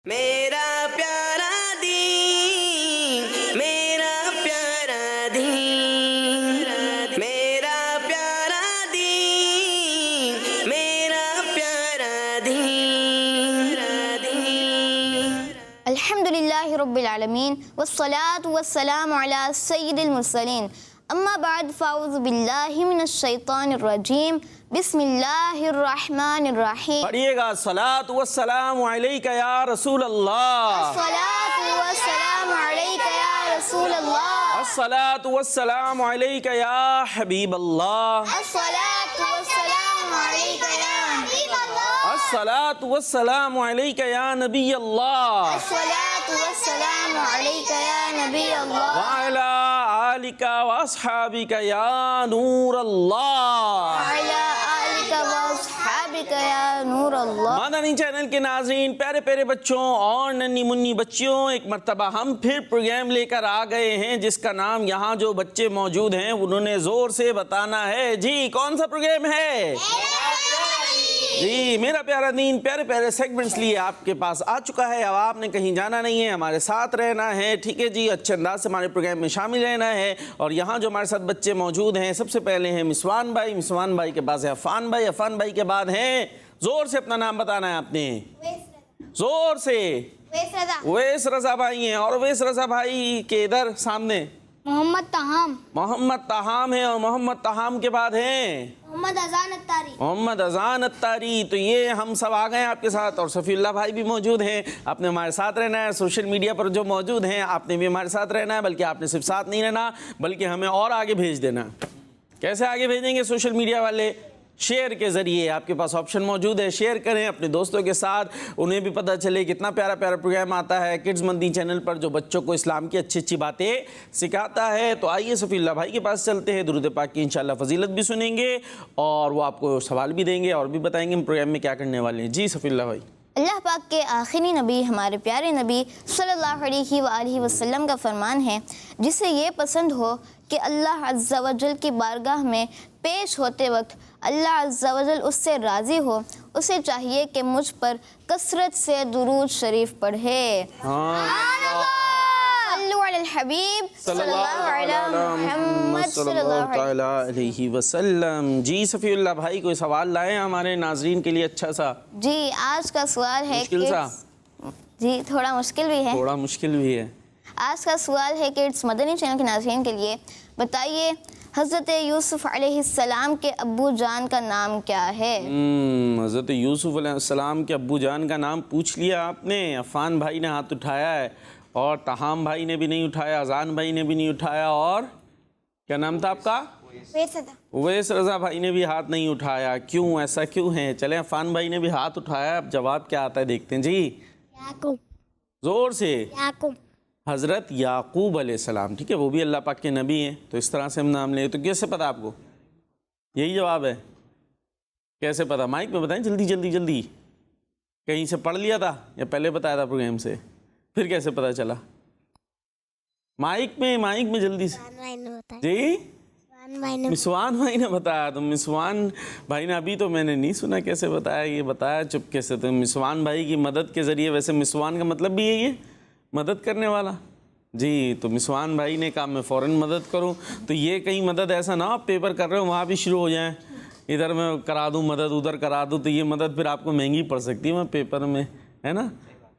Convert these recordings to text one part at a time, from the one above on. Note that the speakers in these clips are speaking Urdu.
میرا پیارا دین، میرا پیارا دین، میرا پیارا دین، میرا پیارا دین۔ الحمدللہ رب العالمین والصلاة والسلام علی سید المرسلین، اما بعد فاعوذ باللہ من الشیطان الرجیم، بسم اللہ الرحمن الرحیم۔ پڑھیے گا الصلاۃ والسلام علیک یا رسول اللہ، الصلاة والسلام علیک یا رسول اللہ، الصلاۃ والسلام علیک یا حبیب اللہ، الصلاة والسلام علیک یا حبیب اللہ، الصلاۃ والسلام علیک یا نبی اللہ، الصلاة والسلام علیک یا نبی اللہ، وعلی آلک واصحابک یا نور اللہ۔ وعلی آلک واصحابک یا نور اللہ۔ مدنی چینل کے ناظرین، پیارے پیارے بچوں اور ننھی منی بچیوں، ایک مرتبہ ہم پھر پروگرام لے کر آ گئے ہیں جس کا نام یہاں جو بچے موجود ہیں انہوں نے زور سے بتانا ہے۔ جی کون سا پروگرام ہے؟ جی میرا پیارا دین، پیارے پیارے سیگمنٹس لیے آپ کے پاس آ چکا ہے۔ اب آپ نے کہیں جانا نہیں ہے، ہمارے ساتھ رہنا ہے، ٹھیک ہے جی؟ اچھے انداز سے ہمارے پروگرام میں شامل رہنا ہے۔ اور یہاں جو ہمارے ساتھ بچے موجود ہیں، سب سے پہلے ہیں مسوان بھائی، مسوان بھائی کے بعد ہے عفان بھائی، عفان بھائی کے بعد ہیں، زور سے اپنا نام بتانا ہے آپ نے، زور سے، اویس رضا بھائی ہیں۔ اور اویس رضا بھائی کے ادھر سامنے محمد تہام، محمد تہام ہیں، اور محمد تہام کے بعد ہیں محمد اذان اتاری، محمد اذان اتاری۔ تو یہ ہم سب آ گئے ہیں آپ کے ساتھ، اور صفی اللہ بھائی بھی موجود ہیں۔ آپ نے ہمارے ساتھ رہنا ہے، سوشل میڈیا پر جو موجود ہیں آپ نے بھی ہمارے ساتھ رہنا ہے، بلکہ آپ نے صرف ساتھ نہیں رہنا بلکہ ہمیں اور آگے بھیج دینا۔ کیسے آگے بھیجیں گے سوشل میڈیا والے؟ شیئر کے ذریعے۔ آپ کے پاس آپشن موجود ہے، شیئر کریں اپنے دوستوں کے ساتھ، انہیں بھی پتہ چلے کتنا پیارا پیارا پروگرام آتا ہے کڈز مدنی چینل پر جو بچوں کو اسلام کی اچھی اچھی باتیں سکھاتا ہے۔ تو آئیے صفی اللہ بھائی کے پاس چلتے ہیں، درود پاک کی انشاءاللہ فضیلت بھی سنیں گے اور وہ آپ کو سوال بھی دیں گے اور بھی بتائیں گے ہم پروگرام میں کیا کرنے والے ہیں۔ جی صفی اللہ بھائی۔ اللہ پاک کے آخری نبی ہمارے پیارے نبی صلی اللہ علیہ وآلہ وسلم کا فرمان ہے، جسے یہ پسند ہو کہ اللہ عز و جل کی بارگاہ میں پیش ہوتے وقت اللہ عز و جل اس سے راضی ہو، اسے چاہیے کہ مجھ پر کثرت سے درود شریف پڑھے۔ صلو علی الحبیب صلی اللہ علیہ محمد صلی اللہ علیہ وسلم۔ جی صفی اللہ بھائی کوئی سوال لائے ہیں ہمارے ناظرین کے لیے اچھا سا؟ جی آج کا سوال ہے مشکل سا؟ جی تھوڑا مشکل بھی ہے، تھوڑا مشکل بھی ہے۔ آج کا سوال ہے کڈز مدنی چینل کے ناظرین کے لیے، بتائیے حضرت یوسف علیہ السلام کے ابو جان کا نام کیا ہے؟ حضرت یوسف علیہ السلام کے ابو جان کا نام پوچھ لیا آپ نے۔ عفان بھائی نے ہاتھ اٹھایا ہے اور تہام بھائی نے بھی نہیں اٹھایا، اذان بھائی نے بھی نہیں اٹھایا، اور کیا نام تھا آپ کا؟ اویس رضا بھائی نے بھی ہاتھ نہیں اٹھایا۔ کیوں ایسا کیوں ہے؟ چلیں عفان بھائی نے بھی ہاتھ اٹھایا، اب جواب کیا آتا ہے دیکھتے ہیں۔ جی یعقوب، زور سے۔ یعقوب، حضرت یعقوب علیہ السلام، ٹھیک ہے، وہ بھی اللہ پاک کے نبی ہیں، تو اس طرح سے ہم نام لیں۔ تو کیسے پتا آپ کو؟ یہی جواب ہے؟ کیسے پتا؟ مائک میں بتائیں جلدی جلدی جلدی۔ کہیں سے پڑھ لیا تھا یا پہلے بتایا تھا پروگرام سے؟ پھر کیسے پتا چلا؟ مائک میں جلدی سے۔ جی مسوان بھائی نے بتایا، تو مسوان بھائی نے ابھی تو میں نے نہیں سنا کیسے بتایا، یہ بتایا چپکے سے۔ تو مسوان بھائی کی مدد کے ذریعے، ویسے مسوان کا مطلب بھی یہی ہے مدد کرنے والا۔ جی تو مسوان بھائی نے کہا میں فوراً مدد کروں، تو یہ کہیں مدد ایسا نہ آپ پیپر کر رہے ہو وہاں بھی شروع ہو جائیں، ادھر میں کرا دوں مدد ادھر کرا دوں، تو یہ مدد پھر آپ کو مہنگی پڑ سکتی ہے وہاں پیپر میں، ہے نا؟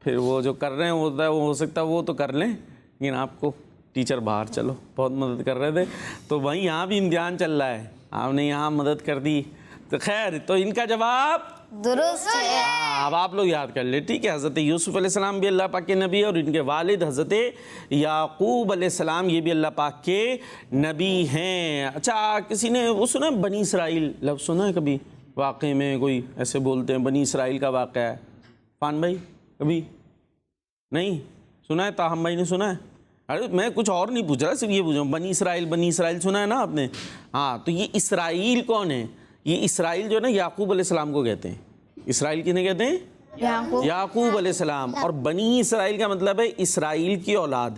پھر وہ جو کر رہے ہیں وہ ہو سکتا ہے وہ تو کر لیں، لیکن آپ کو ٹیچر باہر چلو بہت مدد کر رہے تھے، تو وہیں یہاں بھی امتحان چل رہا ہے، آپ نے یہاں مدد کر دی، تو خیر تو ان کا جواب درست ہے۔ اب آپ لوگ یاد کر لیں، ٹھیک ہے؟ حضرت یوسف علیہ السلام بھی اللہ پاک کے نبی، اور ان کے والد حضرت یعقوب علیہ السلام یہ بھی اللہ پاک کے نبی ہیں۔ اچھا کسی نے وہ سنا ہے بنی اسرائیل لفظ سنا ہے کبھی؟ واقعے میں کوئی ایسے بولتے ہیں بنی اسرائیل کا واقعہ ہے؟ فان بھائی کبھی نہیں سنا ہے؟ تاہم بھائی نے سنا ہے؟ ارے میں کچھ اور نہیں پوچھ رہا، صرف یہ پوچھ رہا ہوں، بنی اسرائیل سنا ہے نا آپ نے؟ ہاں تو یہ اسرائیل کون ہے؟ یہ اسرائیل جو ہے نا یعقوب علیہ السلام کو کہتے ہیں۔ اسرائیل کنہیں کہتے ہیں؟ یعقوب علیہ السلام۔ اور بنی اسرائیل کا مطلب ہے اسرائیل کی اولاد،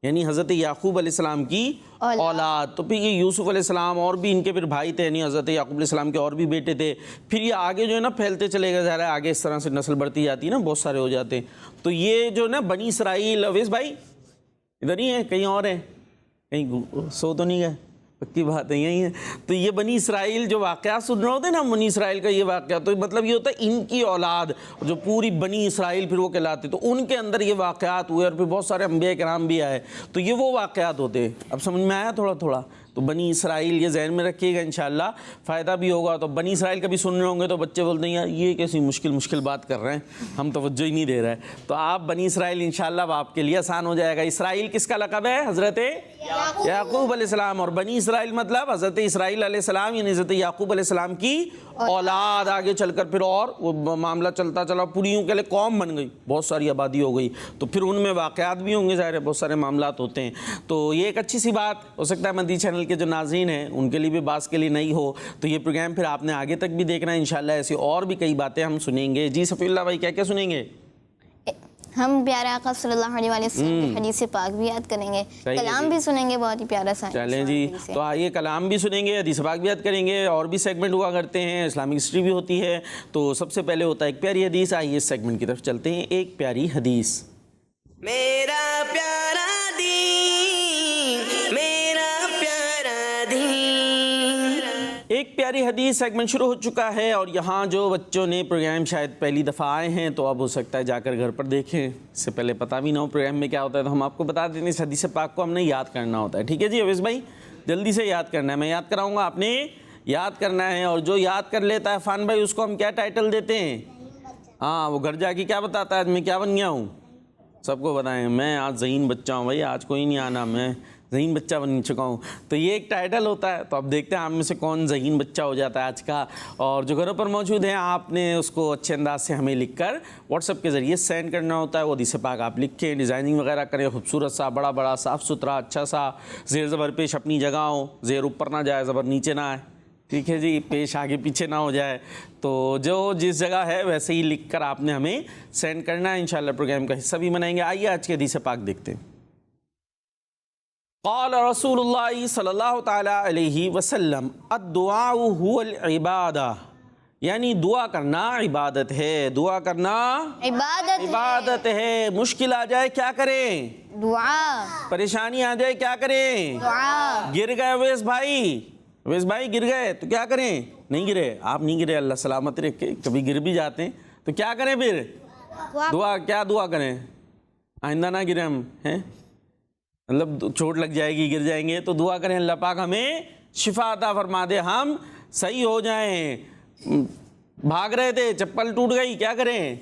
یعنی حضرت یعقوب علیہ السلام کی اولاد. تو پھر یہ یوسف علیہ السلام اور بھی ان کے پھر بھائی تھے, یعنی حضرت یعقوب علیہ السلام کے اور بھی بیٹے تھے. پھر یہ آگے جو ہے نا پھیلتے چلے گئے, ظاہر ہے آگے اس طرح سے نسل بڑھتی جاتی ہے نا, بہت سارے ہو جاتے ہیں. تو یہ جو نا بنی اسرائیل, اویس بھائی ادھر ہی ہیں کہیں اور ہیں, کہیں سو تو نہیں گئے, پکی بات ہے یہی ہے. تو یہ بنی اسرائیل جو واقعات سن رہے ہوتے ہیں نا, بنی اسرائیل کا یہ واقعہ, تو مطلب یہ ہوتا ہے ان کی اولاد جو پوری بنی اسرائیل پھر وہ کہلاتے, تو ان کے اندر یہ واقعات ہوئے, اور پھر بہت سارے انبیاء کرام بھی آئے. تو یہ وہ واقعات ہوتے ہیں. اب سمجھ میں آیا تھوڑا تھوڑا؟ تو بنی اسرائیل یہ ذہن میں رکھیے گا, انشاءاللہ فائدہ بھی ہوگا. تو بنی اسرائیل کبھی سن رہے ہوں گے تو بچے بولتے ہیں یار یہ کیسی مشکل بات کر رہے ہیں, ہم توجہ ہی نہیں دے رہے. تو آپ بنی اسرائیل انشاءاللہ اب آپ کے لیے آسان ہو جائے گا. اسرائیل کس کا لقب ہے؟ حضرت یعقوب علیہ السلام. اور بنی اسرائیل مطلب حضرت اسرائیل علیہ السلام, یعنی حضرت یعقوب علیہ السلام کی اولاد. آگے چل کر پھر اور وہ معاملہ چلتا چلا, پوری یوں کہ لے قوم بن گئی, بہت ساری آبادی ہو گئی. تو پھر ان میں واقعات بھی ہوں گے, ظاہر ہے بہت سارے معاملات ہوتے ہیں. تو یہ ایک اچھی سی بات ہو سکتا ہے مدنی چینل کے جو ناظرین ہیں ان کے لیے بھی, بعض کے لیے نہیں ہو. تو یہ پروگرام پھر آپ نے آگے تک بھی دیکھنا ہے انشاءاللہ. ایسی اور بھی کئی باتیں ہم سنیں گے. جی صفی اللہ بھائی, کیا کیا سنیں گے؟ ہم پیارے آقا صلی اللہ علیہ وسلم کی حدیث پاک بھی یاد کریں گے, کلام بھی سنیں گے, بہت ہی پیارا سا. چلیں جی, تو آئیے کلام بھی سنیں گے, حدیث پاک بھی یاد کریں گے, اور بھی سیگمنٹ ہوا کرتے ہیں, اسلامک ہسٹری بھی ہوتی ہے. تو سب سے پہلے ہوتا ہے ایک پیاری حدیث. آئیے اس سیگمنٹ کی طرف چلتے ہیں. ایک پیاری حدیث. میرا پیارا دین, میرا پیارا دین. ایک پیاری حدیث سیگمنٹ شروع ہو چکا ہے, اور یہاں جو بچوں نے پروگرام شاید پہلی دفعہ آئے ہیں تو اب ہو سکتا ہے جا کر گھر پر دیکھیں, اس سے پہلے پتہ بھی نہ ہو پروگرام میں کیا ہوتا ہے. تو ہم آپ کو بتا دیتے ہیں اس حدیث پاک کو ہم نے یاد کرنا ہوتا ہے. ٹھیک ہے جی اویس بھائی, جلدی سے یاد کرنا ہے, میں یاد کراؤں گا, آپ نے یاد کرنا ہے. اور جو یاد کر لیتا ہے فان بھائی, اس کو ہم کیا ٹائٹل دیتے ہیں؟ ہاں, وہ گھر جا کے کیا بتاتا ہے آج میں کیا بن گیا ہوں, سب کو بتائیں. میں آج ذہین بچہ ہوں بھائی, آج کوئی نہیں آنا, میں ذہین بچہ بن چکا ہوں. تو یہ ایک ٹائٹل ہوتا ہے. تو اب دیکھتے ہیں آپ میں سے کون ذہین بچہ ہو جاتا ہے آج کا. اور جو گھروں پر موجود ہیں, آپ نے اس کو اچھے انداز سے ہمیں لکھ کر واٹس ایپ کے ذریعے سینڈ کرنا ہوتا ہے. وہ حدیث پاک آپ لکھیں, ڈیزائننگ وغیرہ کریں, خوبصورت سا, بڑا بڑا, صاف ستھرا, اچھا سا, زیر زبر پیش اپنی جگہ ہو, زیر اوپر نہ جائے, زبر نیچے نہ آئے. ٹھیک ہے جی, پیش آگے پیچھے نہ ہو جائے. تو جو جس جگہ ہے ویسے ہی لکھ کر آپ نے ہمیں سینڈ کرنا ہے. انشاءاللہ پروگرام کا حصہ بھی بنائیں گے. آئیے آج کے حدیث پاک دیکھتے ہیں. قال رسول اللہ صلی اللہ تعالی علیہ وسلم الدعاء هو العبادہ, یعنی دعا کرنا عبادت ہے. دعا کرنا عبادت ہے. مشکل آ جائے کیا کریں؟ دعا. پریشانی آ جائے کیا کریں؟ دعا. گر گئے اویس بھائی گر گئے تو کیا کریں؟ نہیں گرے, آپ نہیں گرے, اللہ سلامت رکھے, کبھی گر بھی جاتے ہیں تو کیا کریں پھر؟ دعا. کیا دعا کریں؟ آئندہ نہ گرے ہم ہیں, مطلب چوٹ لگ جائے گی, گر جائیں گے, تو دعا کریں اللہ پاک ہمیں شفا عطا فرما دے, ہم صحیح ہو جائیں. بھاگ رہے تھے, چپل ٹوٹ گئی, کیا کریں؟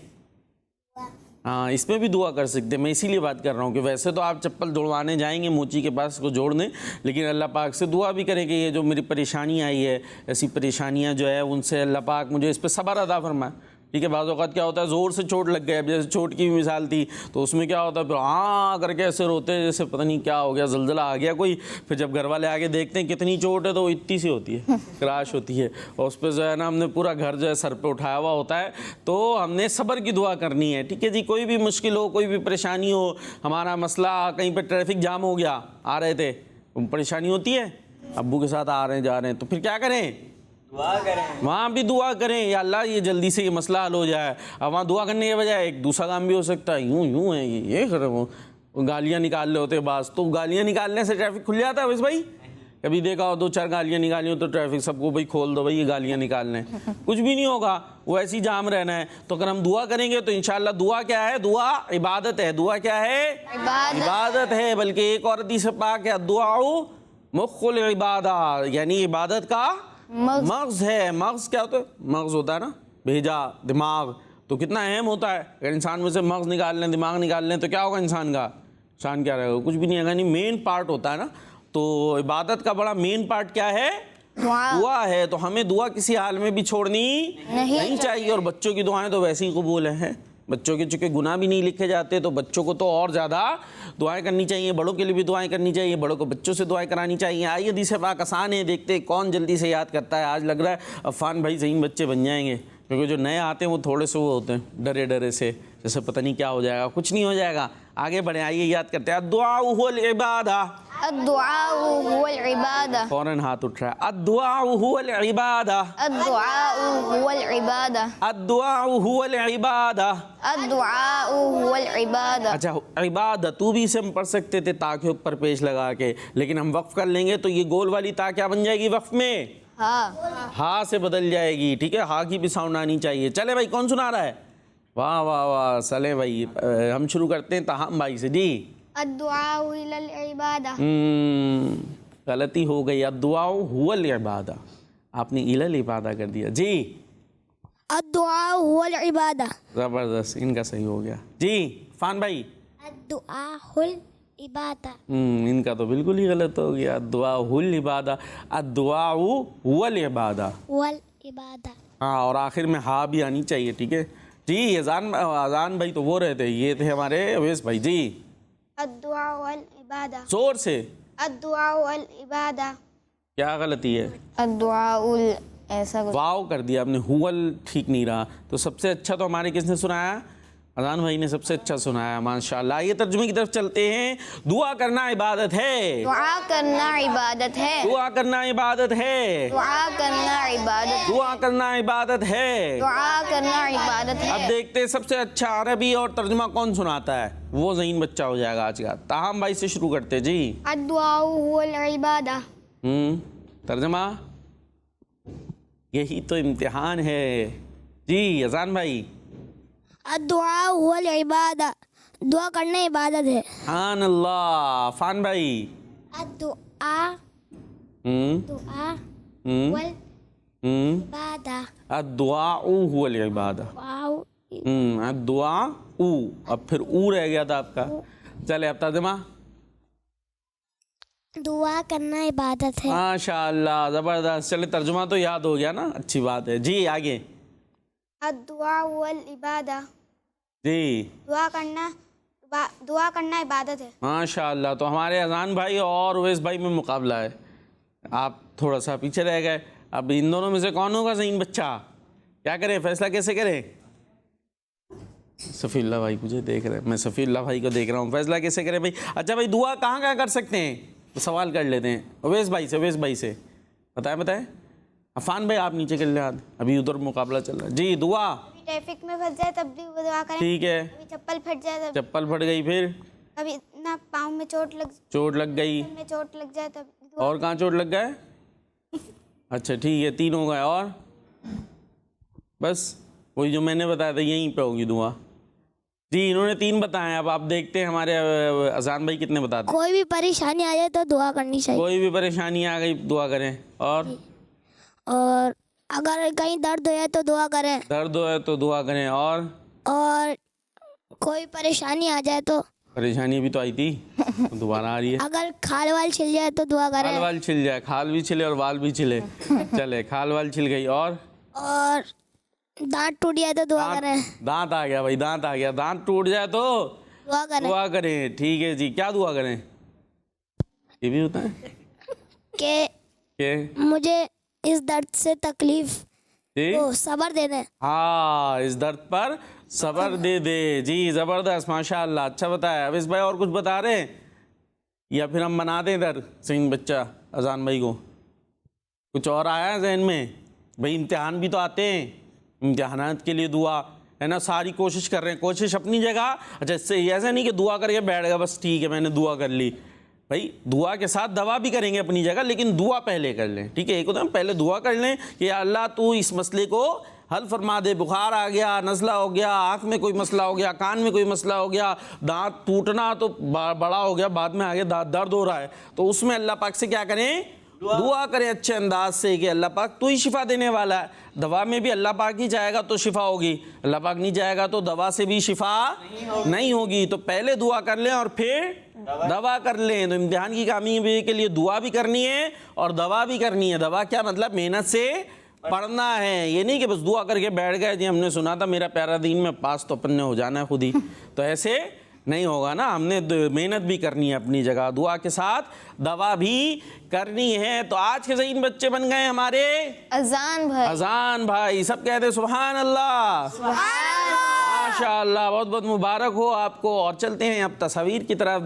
ہاں, اس میں بھی دعا کر سکتے ہیں. میں اسی لیے بات کر رہا ہوں کہ ویسے تو آپ چپل جوڑوانے جائیں گے موچی کے پاس کو جوڑنے, لیکن اللہ پاک سے دعا بھی کریں کہ یہ جو میری پریشانی آئی ہے, ایسی پریشانیاں جو ہے ان سے اللہ پاک مجھے اس پہ صبر عطا فرمائے. ٹھیک ہے, بعض اوقات کیا ہوتا ہے زور سے چوٹ لگ گیا, جیسے چوٹ کی بھی مثال تھی, تو اس میں کیا ہوتا ہے پھر ہاں کر کے ایسے روتے ہیں جیسے پتہ نہیں کیا ہو گیا, زلزلہ آ گیا کوئی. پھر جب گھر والے آگے دیکھتے ہیں کتنی چوٹ ہے تو وہ اتنی سی ہوتی ہے, کراش ہوتی ہے, اور اس پہ جو ہے نا ہم نے پورا گھر جو ہے سر پہ اٹھایا ہوا ہوتا ہے. تو ہم نے صبر کی دعا کرنی ہے. ٹھیک ہے جی, کوئی بھی مشکل ہو, کوئی بھی پریشانی ہو, ہمارا مسئلہ کہیں پہ ٹریفک جام ہو گیا, آ رہے تھے, پریشانی ہوتی ہے, ابو کے ساتھ آ رہے ہیں جا رہے ہیں, تو پھر کیا کریں؟ دعا کریں. وہاں بھی دعا کریں, یا اللہ یہ جلدی سے یہ مسئلہ حل ہو جائے. اب وہاں دعا کرنے کے بجائے ایک دوسرا کام بھی ہو سکتا ہے, یوں ہے یہ کرے, وہ گالیاں نکال رہے ہوتے بعض, تو گالیاں نکالنے سے ٹریفک کھل جاتا ہے. بس بھائی کبھی دیکھا ہو 2-4 گالیاں نکالی ہو تو ٹریفک سب کو بھائی کھول دو بھائی, یہ گالیاں نکالنے, کچھ بھی نہیں ہوگا, وہ ایسی جام رہنا ہے. تو اگر ہم دعا کریں گے تو انشاءاللہ دعا کیا ہے؟ دعا عبادت ہے. دعا کیا ہے؟ عبادت ہے. بلکہ ایک اور حدیث پاک ہے, الدعاء مخ العبادہ, یعنی عبادت کا مغز ہے. مغز کیا ہوتا ہے؟ مغز ہوتا ہے نا بھیجا, دماغ. تو کتنا اہم ہوتا ہے, اگر انسان میں سے مغز نکال لیں, دماغ نکال لیں تو کیا ہوگا انسان کا؟ انسان کیا رہے گا؟ کچھ بھی نہیں ہے, یعنی مین پارٹ ہوتا ہے نا. تو عبادت کا بڑا مین پارٹ کیا ہے؟ دعا ہے. تو ہمیں دعا کسی حال میں بھی چھوڑنی نہیں چاہیے. اور بچوں کی دعائیں تو ویسے ہی قبول ہیں, بچوں کے چونکہ گناہ بھی نہیں لکھے جاتے تو بچوں کو تو اور زیادہ دعائیں کرنی چاہیے. بڑوں کے لیے بھی دعائیں کرنی چاہیے, بڑوں کو بچوں سے دعائیں کرانی چاہیے. آئیے حدیث پاک آسان ہے, دیکھتے کون جلدی سے یاد کرتا ہے. آج لگ رہا ہے عفان بھائی ذہین بچے بن جائیں گے, کیونکہ جو نئے آتے ہیں وہ تھوڑے سے وہ ہوتے ہیں ڈرے ڈرے سے، جیسے پتہ نہیں کیا ہو جائے گا. کچھ نہیں ہو جائے گا. آگے بڑھیں، آئیے یاد کرتے ہیں. الدعاء هو العبادہ. الدعاء هو العبادہ. فوراً ہاتھ اٹھ رہا ہے. الدعاء هو العبادہ. الدعاء هو العبادہ. الدعاء هو العبادہ. الدعاء هو العبادہ. اچھا، عبادت تو بھی اسے ہم پڑھ سکتے تھے تا کے اوپر پیش لگا کے، لیکن ہم وقف کر لیں گے تو یہ گول والی تا کیا بن جائے گی وقف میں؟ ہاں سے بدل جائے گی. ٹھیک ہے، ہاں کی بھی ساؤنڈ آنی چاہیے. چلے بھائی، کون سنا رہا ہے؟ واہ واہ واہ. چلے بھائی، ہم شروع کرتے ہیں تاہم بھائی سے. جی. الدعاء الى العبادہ. غلطی ہو گئی. الدعاء هو العبادہ، آپ نے الى العبادہ کر دیا. جی. الدعاء هو العبادہ. زبردست، ان کا صحیح ہو گیا. جی فان بھائی. الدعاء العبادہ. ان کا تو بالکل ہی غلط ہو گیا. الدعاء هو العبادہ. الدعاء هو العبادہ. والعبادہ. ہاں، اور آخر میں ہاں بھی آنی چاہیے. ٹھیک ہے جی. اذان بھائی تو وہ رہتے، یہ تھے ہمارے اویس بھائی. جی. الدعاء والعبادہ. زور سے. الدعاء والعبادہ. کیا غلطی ہے؟ الدعاء ایسا کچھ. واو کر دیا آپ نے، ہوول ٹھیک نہیں رہا. تو سب سے اچھا تو ہمارے کس نے سنایا؟ اذان بھائی نے سب سے اچھا سنایا، ماشاءاللہ. یہ ترجمے کی طرف چلتے ہیں. دعا کرنا عبادت ہے. دعا کرنا عبادت ہے. دعا کرنا عبادت ہے. دعا کرنا عبادت. دعا کرنا عبادت ہے. دعا کرنا عبادت ہے. اب دیکھتے ہیں سب سے اچھا عربی اور ترجمہ کون سناتا ہے، وہ ذہین بچہ ہو جائے گا آج کا. تاہم بھائی سے شروع کرتے. جی. الدعاء هو العبادہ. ترجمہ. یہی تو امتحان ہے. جی اذان بھائی. الدعاء هو العبادہ. دعا کرنا عبادت ہے. سبحان اللہ. فان بھائی. الدعاء دعا والعبادہ. الدعاء هو العبادہ. الدعاء اب پھر رہ گیا تھا آپ کا. چلے اب ترجمہ. دعا کرنا عبادت ہے. ماشاء اللہ، زبردست. چلے ترجمہ تو یاد ہو گیا نا، اچھی بات ہے. جی آگے. الدعاء والعبادہ. جی. دعا کرنا عبادت ہے. ماشاء اللہ. تو ہمارے اذان بھائی اور اویس بھائی میں مقابلہ ہے. آپ تھوڑا سا پیچھے رہ گئے. اب ان دونوں میں سے کون ہوگا ذہین بچہ؟ کیا کریں، فیصلہ کیسے کریں؟ صفی اللہ بھائی مجھے دیکھ رہے ہیں، میں صفی اللہ بھائی کو دیکھ رہا ہوں. فیصلہ کیسے کریں بھائی؟ اچھا بھائی، دعا کہاں کہاں کر سکتے ہیں؟ سوال کر لیتے ہیں اویس بھائی سے. بتائیں. عفان بھائی آپ نیچے کر لیں ہاتھ، ابھی ادھر مقابلہ چل رہا ہے. جی. دعا. ٹریفک میں پھنس جائے تب بھی دعا کریں. ٹھیک ہے. چپل پھٹ جائے تب. چپل پھٹ گئی، پھر کبھی نہ پاؤں میں چوٹ لگ گئی. میں چوٹ لگ جائے تب. اور کہاں چوٹ لگ گئے؟ اچھا ٹھیک ہے، 3 ہو گئے. اور بس وہی جو میں نے بتایا تھا یہیں پہ ہوگی دعا. جی انہوں نے 3 بتائے. اب آپ دیکھتے ہیں ہمارے اذان بھائی کتنے بتاتے ہیں. کوئی بھی پریشانی آ جائے تو دعا کرنی چاہیے. کوئی بھی پریشانی آ گئی دعا کریں. اور اگر کہیں درد ہو جائے تو دعا کریں. درد ہو ہے تو دعا کریں. اور کوئی پریشانی آ جائے تو. پریشانی بھی تو آئی تھی، دوبارہ آ رہی ہے. اگر کھال وال چھل جائے تو دعا کریں. کھال وال چھل جائے، کھال بھی چھلے اور وال بھی چھلے. چلے کھال وال چھل گئی. اور دانت ٹوٹ جائے تو دعا کریں. دانت آ گیا بھائی، دانت آ گیا. دانت ٹوٹ جائے تو دعا کریں. ٹھیک ہے جی. کیا دعا کریں؟ یہ بھی ہوتا ہے کہ مجھے اس درد سے تکلیف صبر دے دیں. ہاں، اس درد پر صبر دے دے. جی زبردست، ماشاء اللہ. اچھا بتایا. اویس بھائی اور کچھ بتا رہے ہیں یا پھر ہم بنا دیں ادھر ذہین بچہ اذان بھائی کو؟ کچھ اور آیا ہے ذہن میں؟ بھائی امتحان بھی تو آتے ہیں، امتحانات کے لیے دعا ہے نا. ساری کوشش کر رہے ہیں، کوشش اپنی جگہ. اچھا اس سے ایسا نہیں کہ دعا کر کے بیٹھ گیا بس ٹھیک ہے میں نے دعا کر لی. بھائی دعا کے ساتھ دوا بھی کریں گے اپنی جگہ، لیکن دعا پہلے کر لیں. ٹھیک ہے، ایک ہوتا ہے پہلے دعا کر لیں کہ یا اللہ تو اس مسئلے کو حل فرما دے. بخار آ گیا، نزلہ ہو گیا، آنکھ میں کوئی مسئلہ ہو گیا، کان میں کوئی مسئلہ ہو گیا، دانت ٹوٹنا تو بڑا ہو گیا، بعد میں آگے درد ہو رہا ہے، تو اس میں اللہ پاک سے کیا کریں؟ دعا کریں اچھے انداز سے کہ اللہ پاک تو ہی شفا دینے والا ہے. دوا میں بھی اللہ پاک ہی چاہے گا تو شفا ہوگی، اللہ پاک نہیں چاہے گا تو دوا سے بھی شفا نہیں ہوگی. تو پہلے دعا کر لیں اور پھر دوا کر لیں. تو امتحان کی کامیابی کے لیے دعا بھی کرنی ہے اور دوا بھی کرنی ہے. دوا کیا مطلب؟ محنت سے پڑھنا ہے. یہ نہیں کہ بس دعا کر کے بیٹھ گئے جی ہم نے سنا تھا میرا پیارا دین میں پاس تو اپن نے ہو جانا ہے خود ہی. تو ایسے نہیں ہوگا نا. ہم نے محنت بھی کرنی ہے اپنی جگہ, دعا کے ساتھ دوا بھی کرنی ہے. تو آج کے ذہین بچے بن گئے ہمارے اذان بھائی. اذان بھائی. سب کہتے ہیں سبحان اللہ, ماشاء اللہ, بہت بہت مبارک ہو آپ کو. اور چلتے ہیں اب تصاویر کی طرف.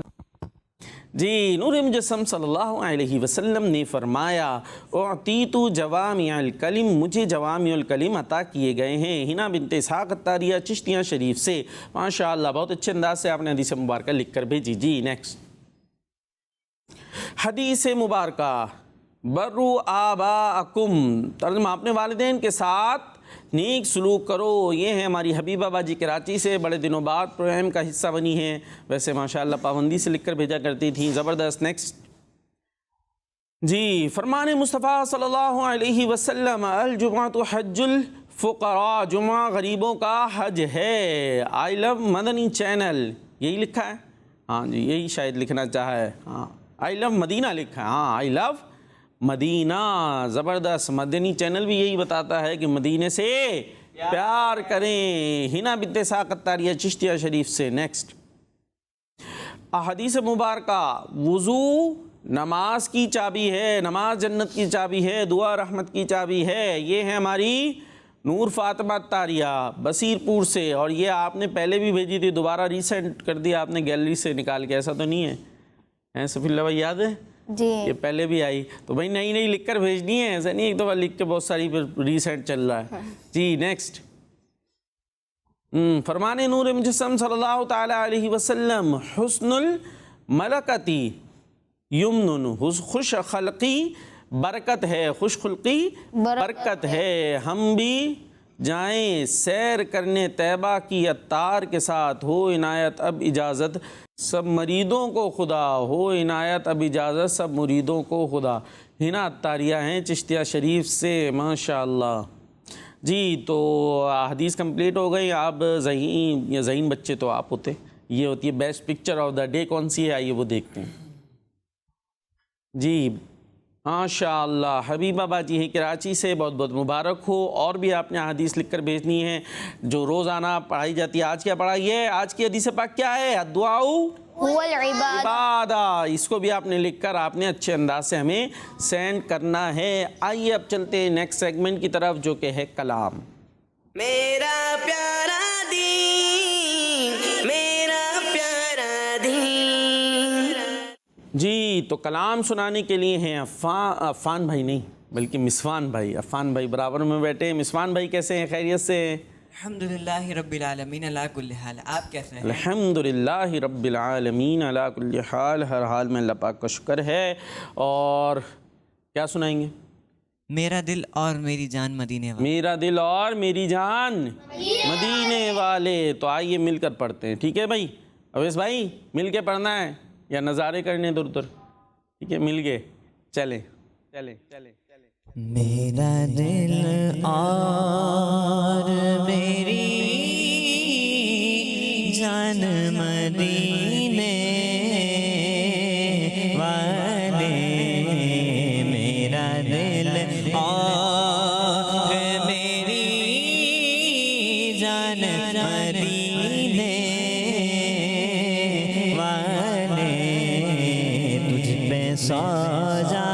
جی, نور مجسم صلی اللہ علیہ وسلم نے فرمایا اعطیت جوامع الکلم, مجھے جوامع الکلم عطا کیے گئے ہیں ہنا بنت اسحاق الطاریہ چشتیہ شریف سے. ماشاء اللہ, بہت اچھے انداز سے آپ نے حدیث مبارکہ لکھ کر بھیجی. جی نیکسٹ حدیث مبارکہ, برو آباءکم, ترجمہ اپنے والدین کے ساتھ نیک سلوک کرو. یہ ہے ہماری حبیبہ باجی کراچی سے, بڑے دنوں بعد پروگرام کا حصہ بنی ہیں. ویسے ماشاءاللہ پابندی سے لکھ کر بھیجا کرتی تھیں, زبردست. نیکسٹ جی, فرمان مصطفیٰ صلی اللہ علیہ وسلم الجمعۃ حج الفقراء, جمعہ غریبوں کا حج ہے. آئی لو مدنی چینل, یہی لکھا ہے, ہاں جی یہی شاید لکھنا چاہا ہے. ہاں آئی لو مدینہ لکھا ہے, ہاں آئی لو مدینہ, زبردست. مدنی چینل بھی یہی بتاتا ہے کہ مدینے سے پیار کریں. ہنا بنت اسحاق الطاریہ چشتیہ شریف سے. نیکسٹ احادیث مبارکہ, وضو نماز کی چابی ہے, نماز جنت کی چابی ہے, دعا رحمت کی چابی ہے. یہ ہے ہماری نور فاطمہ الطاریہ بصیر پور سے, اور یہ آپ نے پہلے بھی بھیجی تھی, دوبارہ ریسینڈ کر دیا آپ نے گیلری سے نکال کے, ایسا تو نہیں ہے؟ سفی اللہ بھائی یاد ہے جی, یہ پہلے بھی آئی تو بھائی نئی نئی لکھ کر بھیجنی ہے, ایسا نہیں ایک دفعہ لکھ کے بہت ساری پھر ریسینٹ چل رہا ہے. جی نیکسٹ فرمان نور مجسم صلی اللہ تعالی علیہ وسلم, حسن الملکتی یمن, خوش خلقی برکت ہے, خوش خلقی برکت ہے. ہم بھی جائیں سیر کرنے طیبہ کی عطار کے ساتھ, ہو عنایت اب اجازت سب مریدوں کو خدا, ہو عنایت اب اجازت سب مریدوں کو خدا. ہنا عطاریہ ہیں چشتیہ شریف سے, ماشاء اللہ. جی تو حدیث کمپلیٹ ہو گئی. آپ ذہین یا ذہین بچے تو آپ ہوتے. یہ ہوتی ہے best picture of the day, کون سی ہے آئیے وہ دیکھتے ہیں. جی ماشاء اللہ, حبیبہ باجی ہیں کراچی سے, بہت بہت مبارک ہو. اور بھی آپ نے حدیث لکھ کر بھیجنی ہے جو روزانہ پڑھائی جاتی ہے. آج کیا پڑھائی ہے, آج کی حدیث پاک کیا ہے؟ الدعاء هو العبادہ. عبادہ. اس کو بھی آپ نے لکھ کر آپ نے اچھے انداز سے ہمیں سینڈ کرنا ہے. آئیے اب چلتے ہیں نیکسٹ سیگمنٹ کی طرف جو کہ ہے کلام. میرا پیارا دین, میرا پیارا دین. جی تو کلام سنانے کے لیے ہیں عفان بھائی, نہیں بلکہ مسفان بھائی. عفان بھائی برابر میں بیٹھے ہیں. مسفان بھائی کیسے ہیں, خیریت سے ہیں؟ الحمدللہ رب العالمین علی کل حال. آپ کیسے ہیں؟ الحمدللہ رب العالمین علی کل حال, ہر حال میں اللہ پاک کا شکر ہے. اور کیا سنائیں گے؟ میرا دل اور میری جان مدینے والے. میرا دل اور میری جان مدینے والے. تو آئیے مل کر پڑھتے ہیں, ٹھیک ہے بھائی؟ اویس بھائی مل کے پڑھنا ہے یا نظارے کرنے ادھر ادھر؟ ٹھیک ہے مل کے چلیں چلیں چلیں چلیں. میرا دل اور میری جان مدینے والے. میرا دل اور میری جان مدینے والے. تجھ پہ سو جا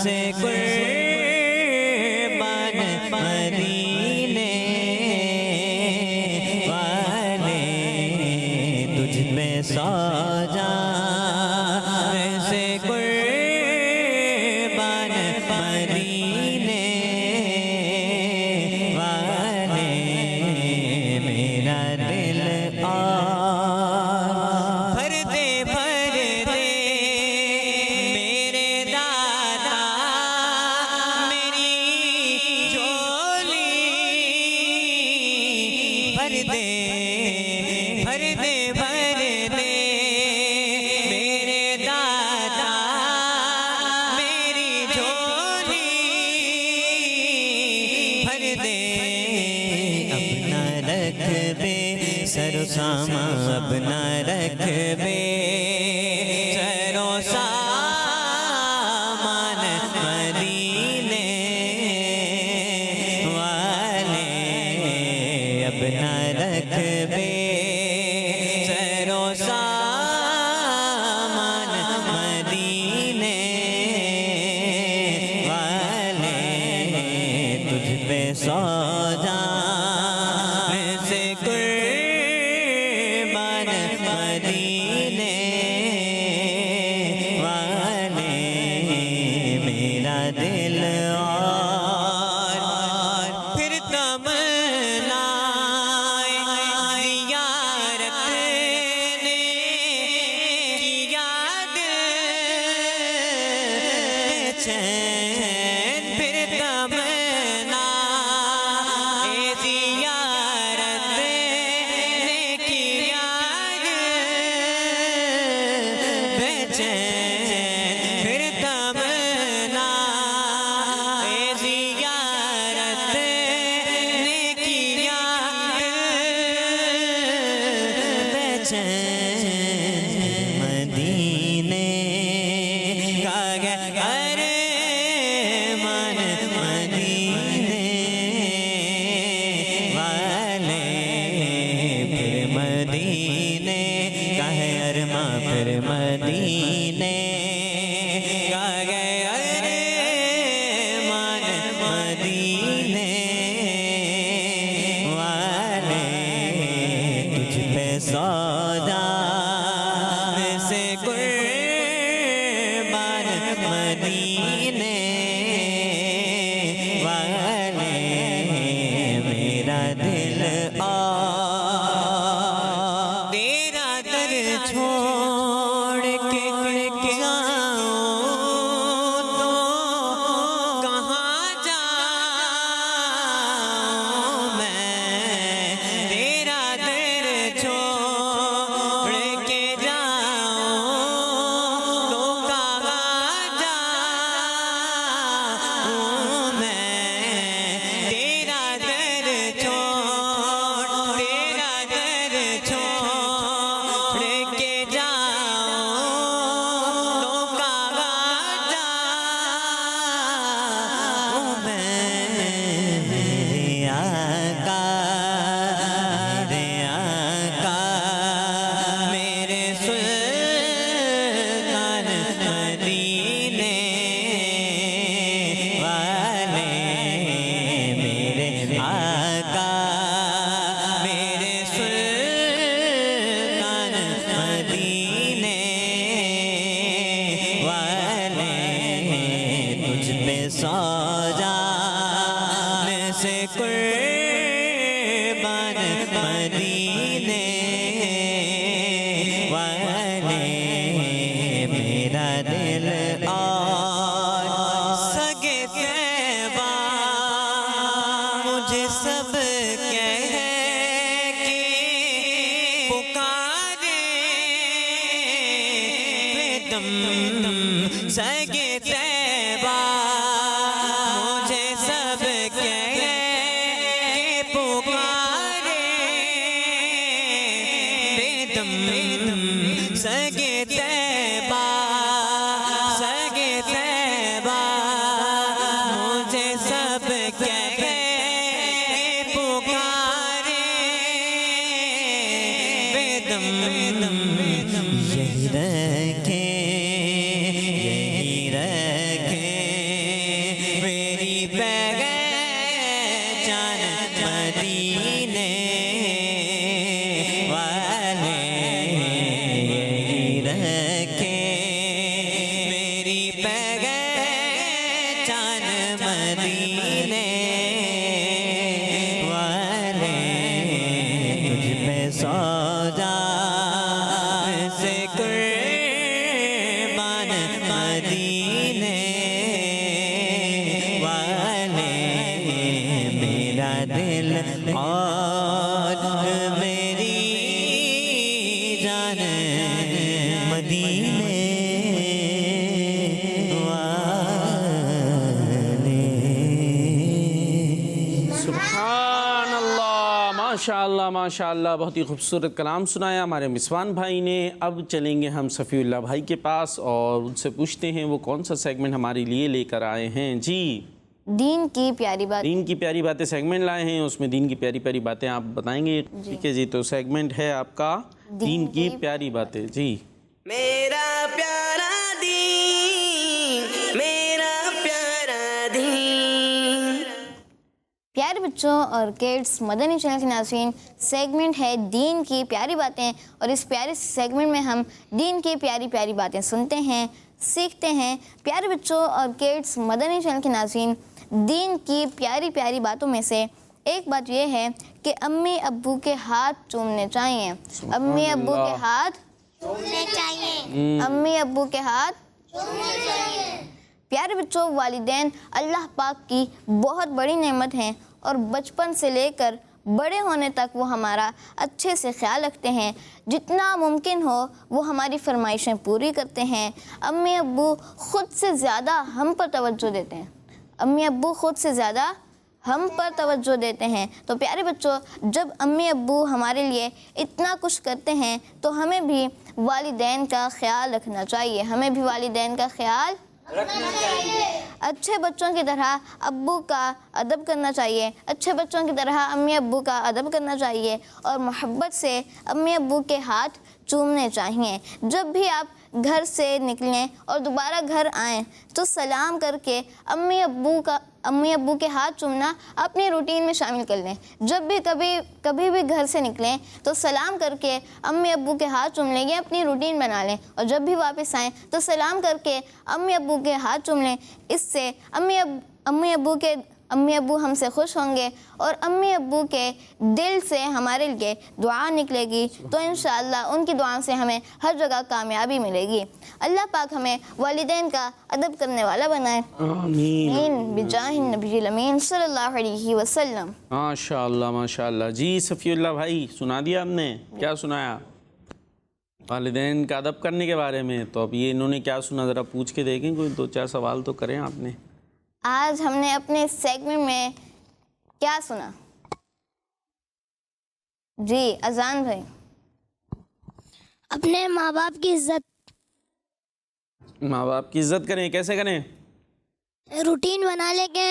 سے قربان مدینے والے. تجھ پہ سو جا سے قربان مدینے والے. میرا دل بھر دے بھر دے میرے دادا میری جھولی. بھر دے بھر دے بھر دے میرے دادا میری جھولی. بھر دے اپنا رکھ بے سر و سامان, اپنا رکھ بے سر و سامان مدینے والے. اپنا رکھ بے مدینے والے میرا دل اور پھر تمنا زیارت نے کیا دل بے چین پھر تمنا زیارت نے کیا دل بے چین پھر تمنا زیارت نے کیا دل بے چین مدینے کا ارمان مدینے والے پھر مدینے کا ہے ارمان پھر مدینے کا ہے ارمان مدینے والے تجھ پہ سودا سے قربان مدینے والے میرا دل اور تیرا در چھوڑ کے جاؤں تو کہاں جاؤں میں تیرا در چھوڑ کے جاؤں تو کہاں جاؤں میں تیرا در چھوڑ کے جاؤں تو کہاں جاؤں میں میرے آقا میرے سلطان مدینے والے میرے آقا میرے سلطان مدینے والے تجھ پہ سوجان سے قربان مدینے والے میرا دل اور سگے طیبہ مجھے سب کہہ کے پکارے بے دم سگے طیبہ مجھے سب کہہ کے پکارے بے دم سگے طیبہ مجھے سب کہہ کے پکارے بے دم یہی رکھے میری پہچان مدینے والے یہی رکھے میری پہچان مدینے والے تجھ پہ سوجان سے قربان مدینے والے میرا دل اور میری جان مدینے والے سبحان اللہ، ماشاء اللہ ماشاء اللہ، بہت ہی خوبصورت کلام سنایا ہمارے مسوان بھائی نے۔ اب چلیں گے ہم صفی اللہ بھائی کے پاس اور ان سے پوچھتے ہیں وہ کون سا سیگمنٹ ہمارے لیے لے کر آئے ہیں۔ جی، دین کی پیاری بات، دین کی پیاری باتیں سیگمنٹ لائے ہیں، اس میں دین کی پیاری پیاری باتیں آپ بتائیں گے۔ ٹھیک ہے جی، تو سیگمنٹ ہے آپ کا دین کی پیاری باتیں۔ جی، میرا پیارا دین، میرا پیارا دین۔ پیارے بچوں اور کڈس، مدنی چینل کے ناظرین، سیگمنٹ ہے دین کی پیاری باتیں، اور اس پیارے سیگمنٹ میں ہم دین کی پیاری پیاری باتیں سنتے ہیں، سیکھتے ہیں۔ پیارے بچوں اور کڈس، مدنی چینل کے ناظرین، دین کی پیاری پیاری باتوں میں سے ایک بات یہ ہے کہ امی ابو کے ہاتھ چومنے چاہیے۔ امی ابو کے ہاتھ چومنے چاہیے۔ امی ابو کے ہاتھ چومنے چاہیے۔ پیارے بچوں، والدین اللہ پاک کی بہت بڑی نعمت ہیں، اور بچپن سے لے کر بڑے ہونے تک وہ ہمارا اچھے سے خیال رکھتے ہیں، جتنا ممکن ہو وہ ہماری فرمائشیں پوری کرتے ہیں۔ امی ابو خود سے زیادہ ہم پر توجہ دیتے ہیں۔ امی ابو خود سے زیادہ ہم پر توجہ دیتے ہیں۔ تو پیارے بچوں، جب امی ابو ہمارے لیے اتنا کچھ کرتے ہیں تو ہمیں بھی والدین کا خیال رکھنا چاہیے۔ ہمیں بھی والدین کا خیال رکھنا چاہیے۔ اچھے بچوں کی طرح ابو کا ادب کرنا چاہیے، اچھے بچوں کی طرح امی ابو کا ادب کرنا چاہیے، اور محبت سے امی ابو کے ہاتھ چومنے چاہیے۔ جب بھی آپ گھر سے نکلیں اور دوبارہ گھر آئیں تو سلام کر کے امی ابو کے ہاتھ چومنا اپنی روٹین میں شامل کر لیں۔ جب بھی کبھی بھی گھر سے نکلیں تو سلام کر کے امی ابو کے ہاتھ چوم لیں، یہ اپنی روٹین بنا لیں، اور جب بھی واپس آئیں تو سلام کر کے امی ابو کے ہاتھ چوم لیں۔ اس سے امی ابو ہم سے خوش ہوں گے، اور امی ابو کے دل سے ہمارے لیے دعا نکلے گی، تو انشاءاللہ ان کی دعاؤں سے ہمیں ہر جگہ کامیابی ملے گی۔ اللہ پاک ہمیں والدین کا ادب کرنے والا بنائے، آمین، بجاہ النبی الامین صلی اللہ علیہ وسلم۔ ماشاءاللہ ماشاءاللہ۔ جی صفی اللہ بھائی، سنا دیا آپ نے؟ کیا سنایا؟ والدین کا ادب کرنے کے بارے میں۔ تو اب یہ انہوں نے کیا سنا، ذرا پوچھ کے دیکھیں، کوئی دو چار سوال تو کریں آپ نے۔ آج ہم نے اپنے سیگمنٹ میں کیا سنا؟ جی اذان بھائی۔ اپنے ماں باپ کی عزت۔ ماں باپ کی عزت کریں، کیسے کریں؟ روٹین بنا لے کے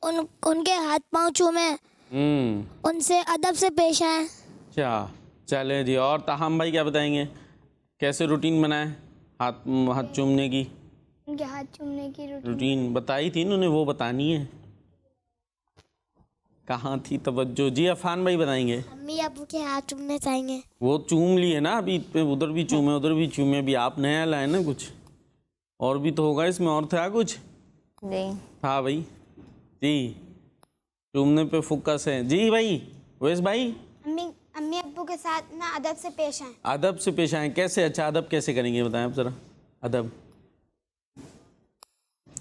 ان کے ہاتھ پاؤں چومیں، ان سے ادب سے پیش آئیں۔ اچھا چلیں جی، اور تاہم بھائی کیا بتائیں گے؟ کیسے روٹین بنائیں ہاتھ چومنے کی؟ ان کے ہاتھ چومنے کی روٹین بتائی تھی انہوں نے، وہ بتانی ہے۔ کہاں تھی توجہ؟ جی عفان بھائی بتائیں گے۔ امی ابو کے ہاتھ چومنے چاہیں گے۔ وہ چوم لیے نا ابھی، ادھر بھی چومے ادھر بھی چومے، ابھی آپ نیا لائے نا کچھ اور بھی تو ہوگا اس میں، اور تھا کچھ؟ جی ہاں بھائی جی، چومنے پہ فوکس ہے۔ جی بھائی ویس بھائی، امی ابو کے ساتھ نا ادب سے پیش آئیں۔ ادب سے پیش آئیں، کیسے؟ اچھا ادب کیسے کریں گے بتائیں آپ ذرا۔ ادب،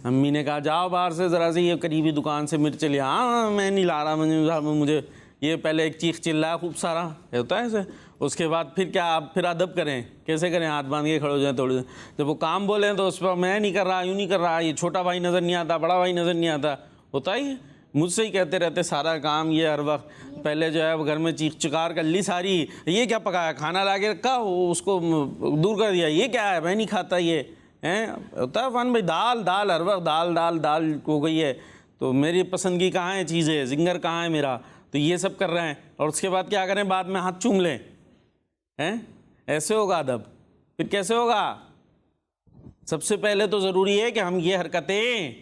امی نے کہا جاؤ باہر سے ذرا سے یہ قریبی دکان سے مرچ لیا، ہاں میں نہیں لا رہا، مجھے یہ پہلے ایک چیخ چلا خوب سارا ہوتا ہے ایسے، اس کے بعد پھر کیا آپ پھر ادب کریں، کیسے کریں؟ ہاتھ باندھ کے کھڑے ہو جائیں تھوڑے، جب وہ کام بولیں تو اس پر میں نہیں کر رہا، یوں نہیں کر رہا، یہ چھوٹا بھائی نظر نہیں آتا، بڑا بھائی نظر نہیں آتا، ہوتا ہی مجھ سے ہی کہتے رہتے سارا کام یہ ہر وقت۔ پہلے جو ہے گھر میں چیخ چکار کر لی ساری، یہ کیا پکایا، کھانا لا کے رکھا، اس کو دور کر دیا، یہ کیا ہے میں نہیں کھاتا، یہ ہوتا ہے فن بھائی، دال ہر وقت دال ہو گئی ہے، تو میری پسند کی کہاں ہے چیزیں، زنگر کہاں ہے میرا، تو یہ سب کر رہے ہیں، اور اس کے بعد کیا کریں، بعد میں ہاتھ چوم لیں، ایسے ہوگا ادب؟ پھر کیسے ہوگا؟ سب سے پہلے تو ضروری ہے کہ ہم یہ حرکتیں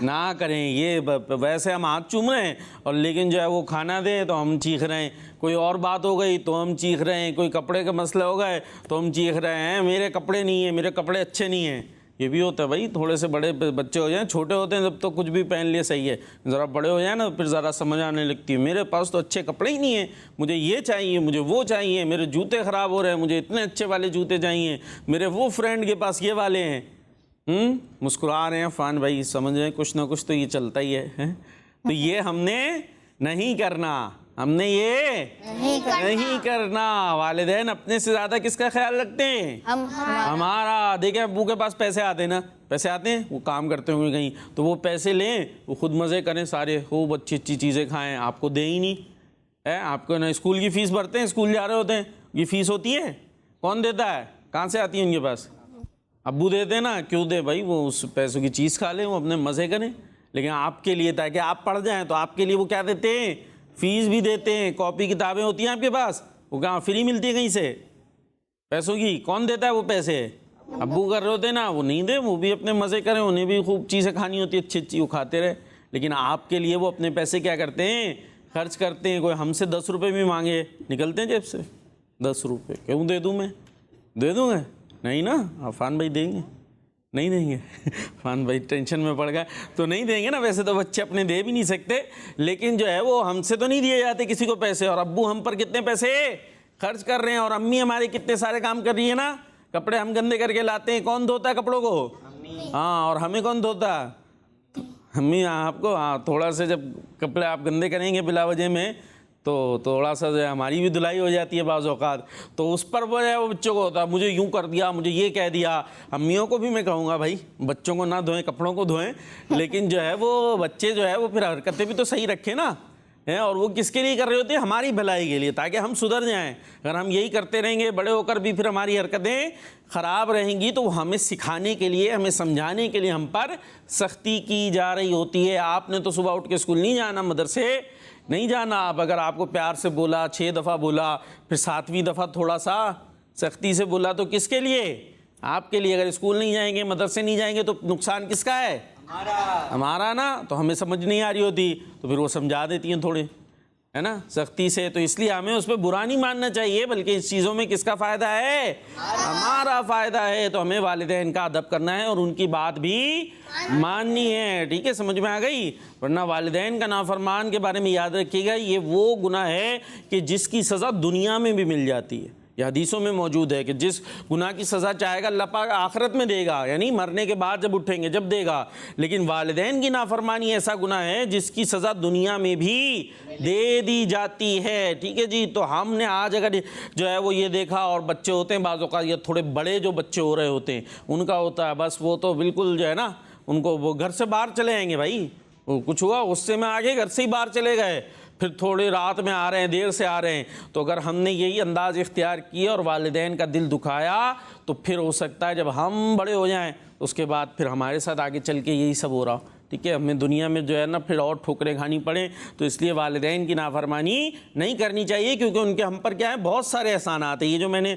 نہ کریں، یہ ویسے ہم ہاتھ چوم رہے ہیں اور لیکن جو ہے وہ کھانا دیں تو ہم چیخ رہے ہیں، کوئی اور بات ہو گئی تو ہم چیخ رہے ہیں، کوئی کپڑے کا مسئلہ ہو گئے تو ہم چیخ رہے ہیں میرے کپڑے نہیں ہیں، میرے کپڑے اچھے نہیں ہیں۔ یہ بھی ہوتا ہے بھائی، تھوڑے سے بڑے بچے ہو جائیں، چھوٹے ہوتے ہیں جب تو کچھ بھی پہن لیے صحیح ہے، ذرا بڑے ہو جائیں نا پھر ذرا سمجھ آنے لگتی ہے، میرے پاس تو اچھے کپڑے ہی نہیں ہیں، مجھے یہ چاہیے، مجھے وہ چاہیے، میرے جوتے خراب ہو رہے ہیں، مجھے اتنے اچھے والے جوتے چاہیے، میرے وہ فرینڈ کے پاس یہ والے ہیں۔ مسکرا رہے ہیں فان بھائی، سمجھ رہے ہیں کچھ نہ کچھ تو یہ چلتا ہی ہے، تو یہ ہم نے نہیں کرنا، ہم نے یہ نہیں کرنا۔ والدین اپنے سے زیادہ کس کا خیال رکھتے ہیں؟ ہمارا۔ دیکھیں ابو کے پاس پیسے آتے ہیں نا، پیسے آتے ہیں، وہ کام کرتے ہوں گے کہیں، تو وہ پیسے لیں، وہ خود مزے کریں سارے، خوب اچھی اچھی چیزیں کھائیں، آپ کو دیں ہی نہیں ہے۔ آپ کو نا اسکول کی فیس بھرتے ہیں، اسکول جا رہے ہوتے ہیں، یہ فیس ہوتی ہے، کون دیتا ہے؟ کہاں سے آتی ہے ان کے پاس؟ ابو دیتے ہیں نا، کیوں دے بھائی، وہ اس پیسوں کی چیز کھا لیں، وہ اپنے مزے کریں، لیکن آپ کے لیے تاکہ آپ پڑھ جائیں تو آپ کے لیے وہ کیا دیتے ہیں؟ فیس بھی دیتے ہیں، کاپی کتابیں ہوتی ہیں آپ کے پاس، وہ کہاں فری ملتی ہے کہیں سے پیسوں کی؟ کون دیتا ہے وہ پیسے؟ ابو کر رہے ہوتے ہیں نا، وہ نہیں دے، وہ بھی اپنے مزے کریں، انہیں بھی خوب چیزیں کھانی ہوتی ہے اچھی اچھی، وہ کھاتے رہے، لیکن آپ کے لیے وہ اپنے پیسے کیا کرتے ہیں؟ خرچ کرتے ہیں. کوئی ہم سے 10 روپے بھی مانگے نکلتے ہیں جیب سے 10 روپے. کیوں دے دوں میں؟ دے دوں گا؟ نہیں نا. عفان بھائی دیں گے؟ نہیں دیں گے. عفان بھائی ٹینشن میں پڑ گئے تو نہیں دیں گے نا. ویسے تو بچے اپنے دے بھی نہیں سکتے, لیکن جو ہے وہ ہم سے تو نہیں دیے جاتے کسی کو پیسے. اور ابو ہم پر کتنے پیسے خرچ کر رہے ہیں, اور امی ہماری کتنے سارے کام کر رہی ہے نا. کپڑے ہم گندے کر کے لاتے ہیں, کون دھوتا ہے کپڑوں کو؟ ہاں. اور ہمیں کون دھوتا؟ امی. آپ کو ہاں تھوڑا سا جب کپڑے آپ گندے کریں گے بلا وجہ میں تو تھوڑا سا جو ہے ہماری بھی دھلائی ہو جاتی ہے بعض اوقات, تو اس پر وہ ہے وہ بچوں کو ہوتا ہے مجھے یوں کر دیا, مجھے یہ کہہ دیا. امیوں کو بھی میں کہوں گا بھائی بچوں کو نہ دھوئیں, کپڑوں کو دھوئیں, لیکن جو ہے وہ بچے جو ہے وہ پھر حرکتیں بھی تو صحیح رکھیں نا. اور وہ کس کے لیے کر رہے ہوتے ہیں؟ ہماری بھلائی کے لیے, تاکہ ہم سدھر جائیں. اگر ہم یہی کرتے رہیں گے بڑے ہو کر بھی پھر ہماری حرکتیں خراب رہیں گی, تو وہ ہمیں سکھانے کے لیے, ہمیں سمجھانے کے لیے ہم پر سختی کی جا رہی ہوتی ہے. آپ نے تو صبح اٹھ کے اسکول نہیں جانا, مدرسے نہیں جانا. آپ اگر آپ کو پیار سے بولا, 6 دفعہ بولا, پھر 7ویں دفعہ تھوڑا سا سختی سے بولا, تو کس کے لیے؟ آپ کے لیے. اگر اسکول نہیں جائیں گے, مدرسے نہیں جائیں گے, تو نقصان کس کا ہے؟ ہمارا نا. تو ہمیں سمجھ نہیں آ رہی ہوتی تو پھر وہ سمجھا دیتی ہیں تھوڑے, ہے نا, سختی سے. تو اس لیے ہمیں اس پہ برا نہیں ماننا چاہیے, بلکہ اس چیزوں میں کس کا فائدہ ہے؟ ہمارا فائدہ ہے. تو ہمیں والدین کا ادب کرنا ہے اور ان کی بات بھی ماننی ہے. ٹھیک ہے, سمجھ میں آ گئی؟ ورنہ والدین کا نافرمان کے بارے میں یاد رکھیے گا, یہ وہ گناہ ہے کہ جس کی سزا دنیا میں بھی مل جاتی ہے. یہ حدیثوں میں موجود ہے کہ جس گناہ کی سزا چاہے گا اللہ پاک آخرت میں دے گا, یعنی مرنے کے بعد جب اٹھیں گے جب دے گا. لیکن والدین کی نافرمانی ایسا گناہ ہے جس کی سزا دنیا میں بھی دے دی جاتی ہے. ٹھیک ہے جی. تو ہم نے آج اگر جو ہے وہ یہ دیکھا, اور بچے ہوتے ہیں بعض اوقات یہ تھوڑے بڑے جو بچے ہو رہے ہوتے ہیں ان کا ہوتا ہے بس وہ تو بالکل جو ہے نا, ان کو وہ گھر سے باہر چلے آئیں گے. بھائی کچھ ہوا غصے میں آگے گھر سے ہی باہر چلے گئے, پھر تھوڑی رات میں آ رہے ہیں, دیر سے آ رہے ہیں. تو اگر ہم نے یہی انداز اختیار کیا اور والدین کا دل دکھایا, تو پھر ہو سکتا ہے جب ہم بڑے ہو جائیں اس کے بعد پھر ہمارے ساتھ آگے چل کے یہی سب ہو رہا. ٹھیک ہے, ہمیں دنیا میں جو ہے نا پھر اور ٹھوکریں کھانی پڑیں. تو اس لیے والدین کی نافرمانی نہیں کرنی چاہیے, کیونکہ ان کے ہم پر کیا ہے بہت سارے احسانات ہیں. یہ جو میں نے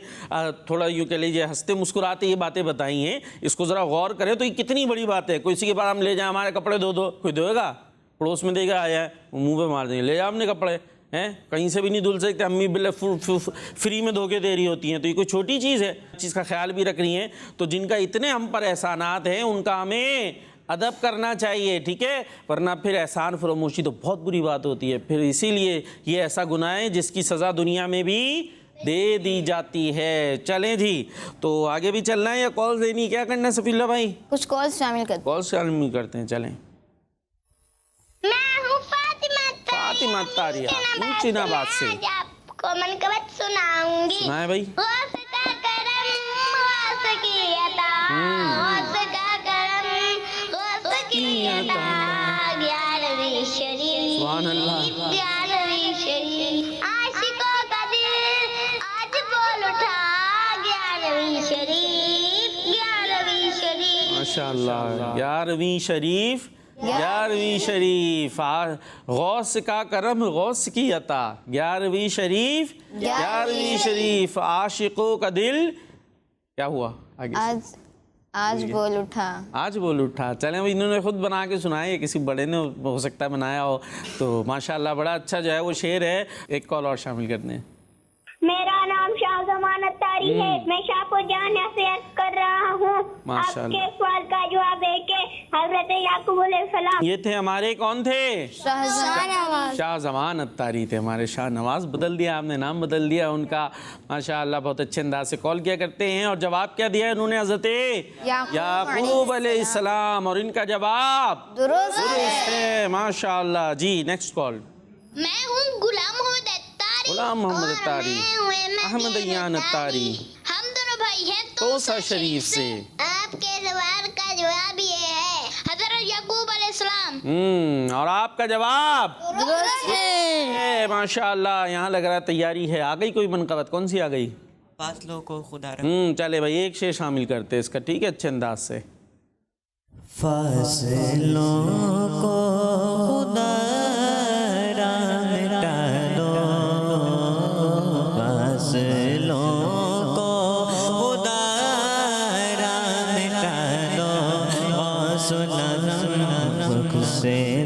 تھوڑا یوں کہہ لیجیے ہنستے مسکراتے یہ باتیں بتائی ہیں, اس کو ذرا غور کریں تو یہ کتنی بڑی بات ہے. کوئی کسی کے پاس ہم لے جائیں ہمارے کپڑے دھو دو, کوئی دھوئے گا؟ پڑوس میں دے گا آیا ہے وہ منہ پہ مار دیں گے, لے جا ہم نے کپڑے ہیں, کہیں سے بھی نہیں دھل سکتے. امی فری میں دھو کے دے رہی ہوتی ہیں. تو یہ کوئی چھوٹی چیز ہے, چیز کا خیال بھی رکھ رہی ہیں. تو جن کا اتنے ہم پر احسانات ہیں ان کا ہمیں ادب کرنا چاہیے. ٹھیک ہے, ورنہ پھر احسان فراموشی تو بہت بری بات ہوتی ہے. پھر اسی لیے یہ ایسا گناہ ہے جس کی سزا دنیا میں بھی دے دی جاتی ہے. چلیں جی, تو آگے بھی چلنا ہے یا کال دینی, کیا کرنا ہے سفی اللہ بھائی؟ کچھ کال شامل کرتے ہیں. کال شامل کرتے ہیں. چلیں. میں ہوں فاطمہ تاریہ اونچی آواز سے آپ کو منقبت سناؤں گی. سنائے بھائی. غوث کا کرم غوث کی عطا, غوث کا کرم غوث کی عطا, 11ویں شریف سبحان اللہ. 11ویں شریف عاشقوں کا دل آج بول اٹھا, 11ویں شریف 11ویں شریف. ماشاء اللہ. 11ویں شریف 11ویں شریف غوث کا کرم غوث کی عطا, 11ویں شریف 11ویں شریف عاشقوں کا دل کیا ہوا آگے؟ آج بول اٹھا. آج بول اٹھا. چلیں بھائی, انہوں نے خود بنا کے سنایا, کسی بڑے نے ہو سکتا ہے بنایا ہو. تو ماشاءاللہ بڑا اچھا جو ہے وہ شعر ہے. ایک کال اور شامل کرتے ہیں. میرا نام شاہ زمان اتاری ہے, میں شاہ کو جانا سے عرض کر رہا ہوں. آپ کے سوال کا جواب ہے کہ حضرت یعقوب علیہ السلام یہ تھے ہمارے, کون تھے؟ شاہ زمان اتاری تھے ہمارے. شاہ نواز بدل دیا آپ نے, نام بدل دیا ان کا. ماشاءاللہ بہت اچھے انداز سے کال کیا کرتے ہیں. اور جواب کیا دیا انہوں نے؟ حضرت یعقوب علیہ السلام. اور ان کا جواب درست ہے. ماشاءاللہ. جی نیکسٹ کال. میں ہوں غلام محمد اتاری, غلام محمد اتاری, احمد ایان اتاری, ہم دونوں بھائی ہیں توسا شریف سے. آپ کے سوال کا جواب یہ ہے حضرت یعقوب علیہ السلام. اور آپ کا جواب درست ہے. ماشاءاللہ. یہاں لگ رہا ہے تیاری ہے. آ گئی کوئی منقبت؟ کون سی آ گئی؟ فاصلوں کو خدا رکھے. چلے بھائی ایک شعر شامل کرتے ہیں اس کا. ٹھیک ہے, اچھے انداز سے. فاصلوں کو خدا مٹا دو, فاصلوں کو خدا مٹا دو, اور سنم سے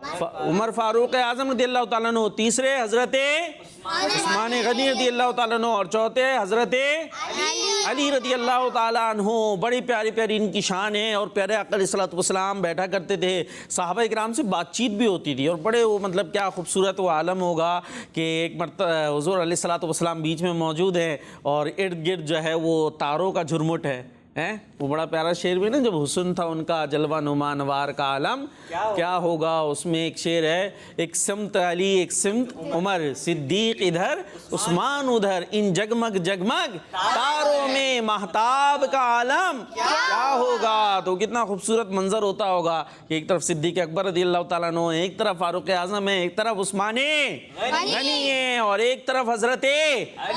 عمر فاروق اعظم رضی اللہ تعالیٰ عنہ، تیسرے حضرت عثمان غنی رضی اللہ تعالیٰ عنہ، اور چوتھے حضرت علی رضی اللہ تعالیٰ عنہ. بڑی پیاری پیاری ان کی شان ہے. اور پیارے آقا علیہ الصلوۃ والسلام بیٹھا کرتے تھے، صحابہ کرام سے بات چیت بھی ہوتی تھی. اور بڑے وہ مطلب کیا خوبصورت وہ عالم ہوگا کہ ایک مرتبہ حضور علیہ الصلوۃ والسلام بیچ میں موجود ہیں اور ارد گرد جو ہے وہ تاروں کا جھرمٹ ہے. وہ بڑا پیارا شعر بھی نا، جب حسن تھا ان کا جلوہ نما نوار کا عالم کیا ہوگا. اس میں ایک شعر ہے، ایک سمت علی ایک سمت عمر، صدیق ادھر عثمان ادھر، ان جگمگ جگمگ تاروں میں مہتاب کا عالم کیا ہوگا. تو کتنا خوبصورت منظر ہوتا ہوگا کہ ایک طرف صدیق اکبر رضی اللہ تعالیٰ عنہ، ایک طرف فاروق اعظم ہے، ایک طرف عثمان غنی ہے، اور ایک طرف حضرت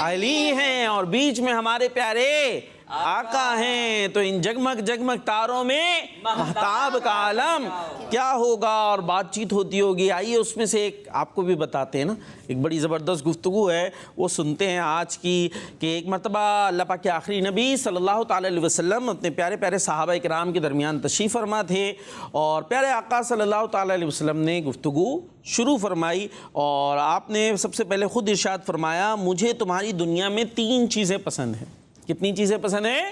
علی ہیں، اور بیچ میں ہمارے پیارے آقا ہیں. تو ان جگمگ جگمگ تاروں میں مہتاب کا عالم کیا ہوگا. اور بات چیت ہوتی ہوگی. آئیے اس میں سے ایک آپ کو بھی بتاتے ہیں نا، ایک بڑی زبردست گفتگو ہے وہ سنتے ہیں آج کی. کہ ایک مرتبہ اللہ پاک کے آخری نبی صلی اللہ تعالی علیہ وسلم اپنے پیارے پیارے صحابہ کرام کے درمیان تشریف فرما تھے، اور پیارے آقا صلی اللہ تعالی علیہ وسلم نے گفتگو شروع فرمائی. اور آپ نے سب سے پہلے خود ارشاد فرمایا، مجھے تمہاری دنیا میں 3 چیزیں پسند ہیں. کتنی چیزیں پسند ہیں؟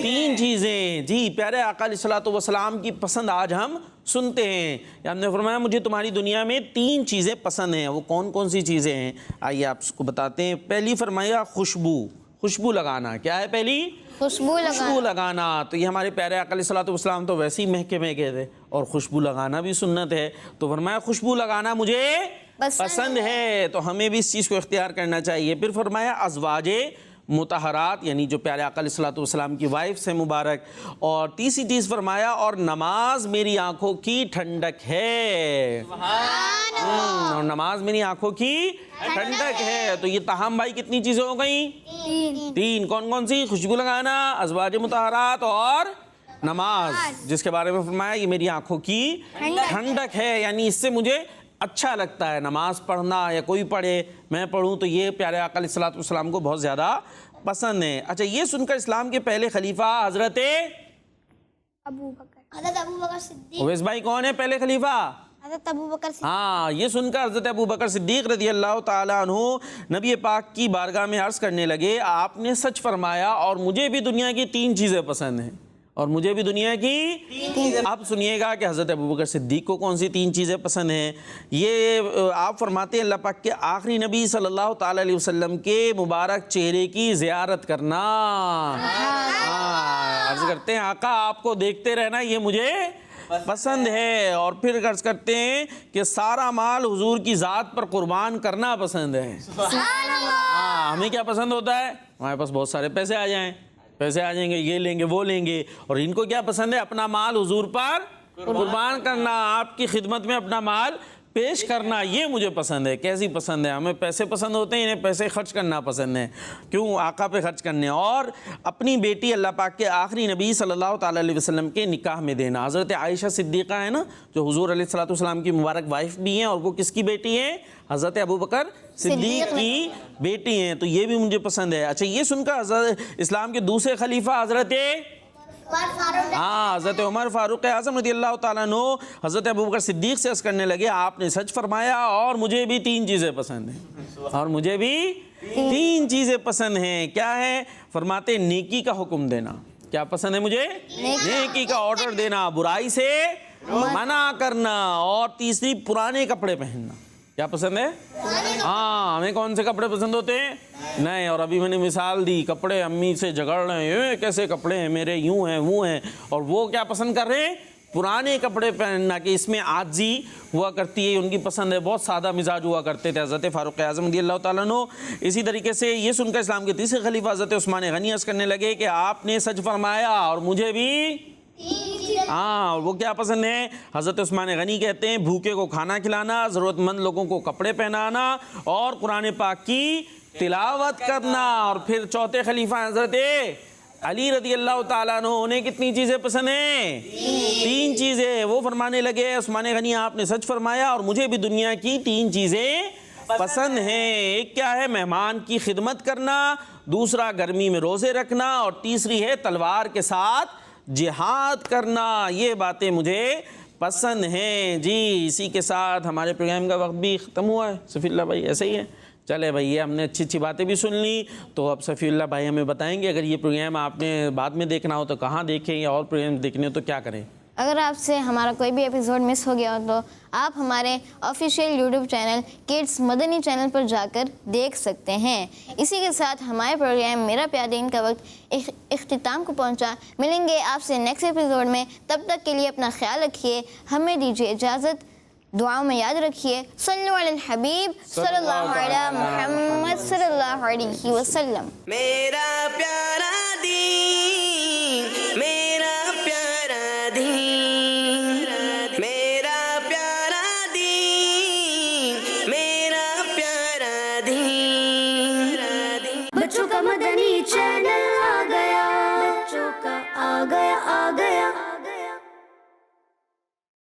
3 چیزیں. جی پیارے آقا علیہ الصلوۃ والسلام کی پسند آج ہم سنتے ہیں. ہم نے فرمایا مجھے تمہاری دنیا میں 3 چیزیں پسند ہیں. وہ کون کون سی چیزیں ہیں؟ آئیے آپ اس کو بتاتے ہیں. پہلی فرمایا خوشبو لگانا. کیا ہے پہلی؟ خوشبو لگانا. تو یہ ہمارے پیارے آقا علیہ الصلوۃ والسلام تو ویسے ہی مہکے مہکے تھے، اور خوشبو لگانا بھی سنت ہے. تو فرمایا خوشبو لگانا مجھے پسند ہے، تو ہمیں بھی اس چیز کو اختیار کرنا چاہیے. پھر فرمایا ازواج مطہرات، یعنی جو پیارے آقا علیہ الصلوۃ والسلام کی وائف سے مبارک. اور تیسری چیز فرمایا اور نماز میری آنکھوں کی ٹھنڈک ہے. اور نماز میری آنکھوں کی ٹھنڈک ہے. تو یہ تاہم بھائی کتنی چیزیں ہو گئیں؟ 3. کون کون سی؟ خوشبو لگانا، ازواج مطہرات اور نماز، جس کے بارے میں فرمایا یہ میری آنکھوں کی ٹھنڈک ہے، یعنی اس سے مجھے اچھا لگتا ہے نماز پڑھنا، یا کوئی پڑھے میں پڑھوں، تو یہ پیارے آقا علیہ الصلوۃ والسلام کو بہت زیادہ پسند ہے. اچھا یہ سن کر اسلام کے پہلے خلیفہ حضرت ابوبکر صدیق. اویس بھائی کون ہے پہلے خلیفہ؟ حضرت ابوبکر صدیق. ہاں، یہ سن کر حضرت ابوبکر صدیق رضی اللہ تعالیٰ عنہ نبی پاک کی بارگاہ میں عرض کرنے لگے، آپ نے سچ فرمایا اور مجھے بھی دنیا کی 3 چیزیں پسند ہیں. اور مجھے بھی دنیا کی اب سنیے گا کہ حضرت ابوبکر صدیق کو کون سی 3 چیزیں پسند ہیں. یہ آپ فرماتے ہیں اللہ پاک کے آخری نبی صلی اللہ تعالی علیہ وسلم کے مبارک چہرے کی زیارت کرنا. عرض کرتے ہیں آقا آپ کو دیکھتے رہنا یہ مجھے پسند ہے. اور پھر عرض کرتے ہیں کہ سارا مال حضور کی ذات پر قربان کرنا پسند ہے. ہمیں کیا پسند ہوتا ہے؟ ہمارے پاس بہت سارے پیسے آ جائیں، پیسے آ جائیں گے، یہ لیں گے وہ لیں گے. اور ان کو کیا پسند ہے؟ اپنا مال حضور پر قربان کرنا، آپ کی خدمت میں اپنا مال پیش کرنا. یہ مجھے پسند ہے. کیسی پسند ہے؟ ہمیں پیسے پسند ہوتے ہیں، انہیں پیسے خرچ کرنا پسند ہے. کیوں؟ آقا پہ خرچ کرنے. اور اپنی بیٹی اللہ پاک کے آخری نبی صلی اللہ تعالی علیہ وسلم کے نکاح میں دینا. حضرت عائشہ صدیقہ ہے نا، جو حضور علیہ الصلوۃ والسلام کی مبارک وائف بھی ہیں، اور وہ کس کی بیٹی ہیں؟ حضرت ابوبکر صدیق کی بیٹی ہیں. تو یہ بھی مجھے پسند ہے. اچھا یہ سن کر حضرت اسلام کے دوسرے خلیفہ حضرت حضرت عمر فاروق اعظم رضی اللہ تعالیٰ عنہ حضرت ابوبکر صدیق سے عرض کرنے لگے، آپ نے سچ فرمایا اور مجھے بھی 3 چیزیں پسند ہیں. اور مجھے بھی 3 چیزیں پسند ہیں. کیا ہے؟ فرماتے نیکی کا حکم دینا. کیا پسند ہے مجھے؟ نیکی کا آرڈر دینا، برائی سے منع کرنا. اور تیسری پرانے کپڑے پہننا. کیا پسند ہے؟ ہمیں کون سے کپڑے پسند ہوتے ہیں؟ نہیں. اور ابھی میں نے مثال دی، کپڑے امی سے جھگڑ رہے ہیں، کیسے کپڑے ہیں میرے، یوں ہیں وہ ہیں. اور وہ کیا پسند کر رہے ہیں؟ پرانے کپڑے پہننا، کہ اس میں عاجزی ہوا کرتی ہے. ان کی پسند ہے. بہت سادہ مزاج ہوا کرتے تھے حضرت فاروق اعظم رضی اللہ تعالیٰ عنہ. اسی طریقے سے یہ سن کر اسلام کے تیسرے خلیفہ حضرت عثمان غنی عرض کرنے لگے کہ آپ نے سچ فرمایا اور مجھے بھی وہ کیا پسند ہے؟ حضرت عثمان غنی کہتے ہیں بھوکے کو کھانا کھلانا، ضرورت مند لوگوں کو کپڑے پہنانا، اور قرآن پاک کی تلاوت کرنا. اور پھر چوتھے خلیفہ حضرت علی رضی اللہ تعالیٰ عنہ، انہیں کتنی چیزیں پسند ہیں؟ 3 چیزیں. وہ فرمانے لگے عثمان غنی آپ نے سچ فرمایا اور مجھے بھی دنیا کی 3 چیزیں پسند ہیں. ایک کیا ہے؟ مہمان کی خدمت کرنا، دوسرا گرمی میں روزے رکھنا، اور تیسری ہے تلوار کے ساتھ جہاد کرنا. یہ باتیں مجھے پسند ہیں. جی اسی کے ساتھ ہمارے پروگرام کا وقت بھی ختم ہوا ہے. صفی اللہ بھائی ایسے ہی ہے. چلے بھائی یہ ہم نے اچھی باتیں بھی سن لی. تو اب صفی اللہ بھائی ہمیں بتائیں گے اگر یہ پروگرام آپ نے بعد میں دیکھنا ہو تو کہاں دیکھیں, یا اور پروگرام دیکھنے ہو تو کیا کریں؟ اگر آپ سے ہمارا کوئی بھی ایپیسوڈ مس ہو گیا ہو تو آپ ہمارے آفیشیل یوٹیوب چینل کڈس مدنی چینل پر جا کر دیکھ سکتے ہیں. اسی کے ساتھ ہمارے پروگرام میرا پیارا دین کا وقت اختتام کو پہنچا. ملیں گے آپ سے نیکسٹ ایپیسوڈ میں. تب تک کے لیے اپنا خیال رکھیے, ہمیں دیجیے اجازت. دعاؤں میں یاد رکھیے صلو علی الحبیب صلی اللہ علیہ محمد صلی اللہ علیہ وسلم. میرا پیارا دین, میرا پیارا دین, میرا پیارا دین, میرا پیارا دین. بچوں کا مدنی چینل آ گیا, بچوں کا آ گیا